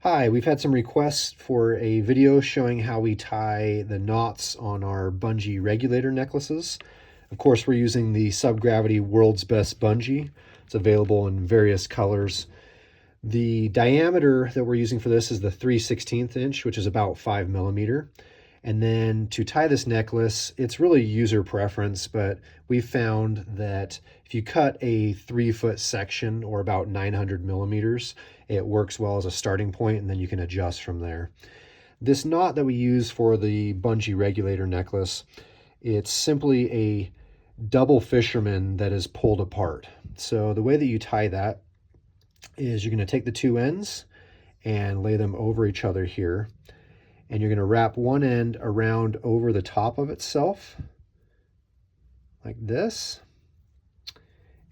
Hi, we've had some requests for a video showing how we tie the knots on our bungee regulator necklaces. Of course, we're using the Subgravity World's Best Bungee. It's available in various colors. The diameter that we're using for this is the 3/16 inch, which is about 5 mm. And then to tie this necklace, it's really user preference, but we found that if you cut a 3-foot section or about 900 mm, it works well as a starting point, and then you can adjust from there. This knot that we use for the bungee regulator necklace, it's simply a double fisherman that is pulled apart. So the way that you tie that is you're going to take the two ends and lay them over each other here. And you're going to wrap one end around over the top of itself, like this.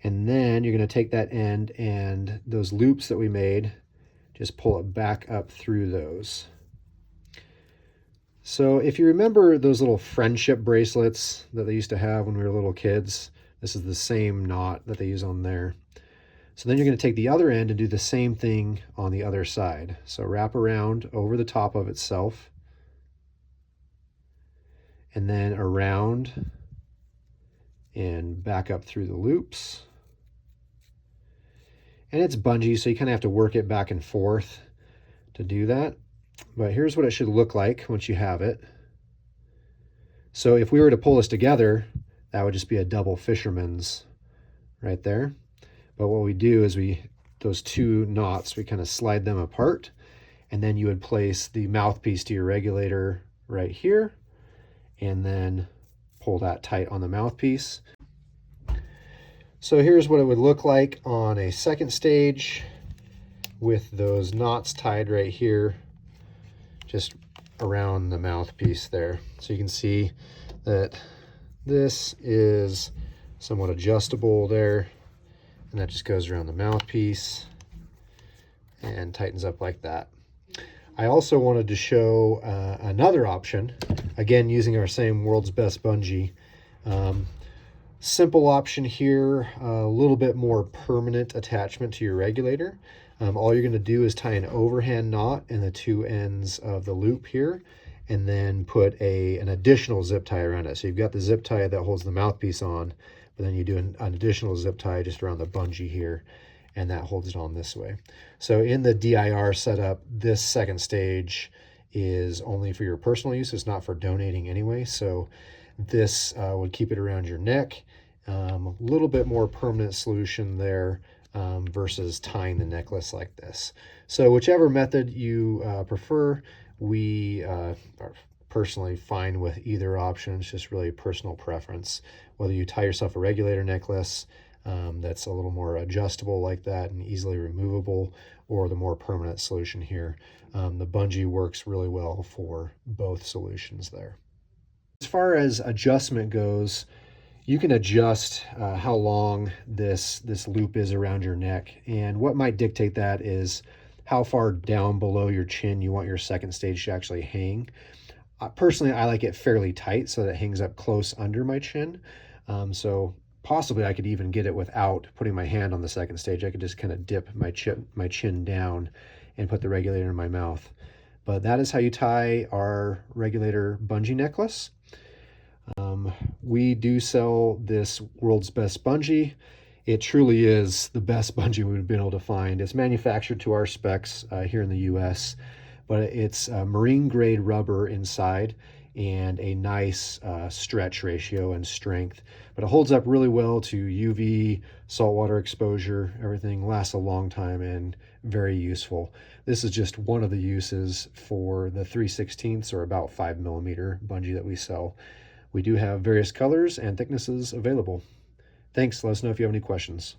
And then you're going to take that end and those loops that we made, just pull it back up through those. So if you remember those little friendship bracelets that they used to have when we were little kids, this is the same knot that they use on there. So then you're going to take the other end and do the same thing on the other side. So wrap around over the top of itself, and then around and back up through the loops. And it's bungee, so you kind of have to work it back and forth to do that. But here's what it should look like once you have it. So if we were to pull this together, that would just be a double fisherman's right there. But what we do is those two knots, we kind of slide them apart, and then you would place the mouthpiece to your regulator right here, and then pull that tight on the mouthpiece. So here's what it would look like on a second stage with those knots tied right here, just around the mouthpiece there. So you can see that this is somewhat adjustable there, and that just goes around the mouthpiece and tightens up like that. I also wanted to show another option, again using our same World's Best Bungee. Simple option here, a little bit more permanent attachment to your regulator. All you're going to do is tie an overhand knot in the two ends of the loop here, and then put an additional zip tie around it. So you've got the zip tie that holds the mouthpiece on, but then you do an additional zip tie just around the bungee here, and that holds it on this way. So in the DIR setup, this second stage is only for your personal use. It's not for donating anyway. So this would keep it around your neck. A little bit more permanent solution there versus tying the necklace like this. So whichever method you prefer, we are personally fine with either option. It's just really personal preference. Whether you tie yourself a regulator necklace that's a little more adjustable like that and easily removable, or the more permanent solution here. The bungee works really well for both solutions there. As far as adjustment goes, you can adjust how long this loop is around your neck, and what might dictate that is how far down below your chin you want your second stage to actually hang. Personally, I like it fairly tight so that it hangs up close under my chin. So possibly I could even get it without putting my hand on the second stage. I could just kind of dip my chin down and put the regulator in my mouth. But that is how you tie our regulator bungee necklace. We do sell this World's Best Bungee. It truly is the best bungee we've been able to find. It's manufactured to our specs here in the US, but it's marine grade rubber inside and a nice stretch ratio and strength. But it holds up really well to UV, saltwater exposure. Everything lasts a long time and very useful. This is just one of the uses for the 3/16 or about 5 mm bungee that we sell. We do have various colors and thicknesses available. Thanks. Let us know if you have any questions.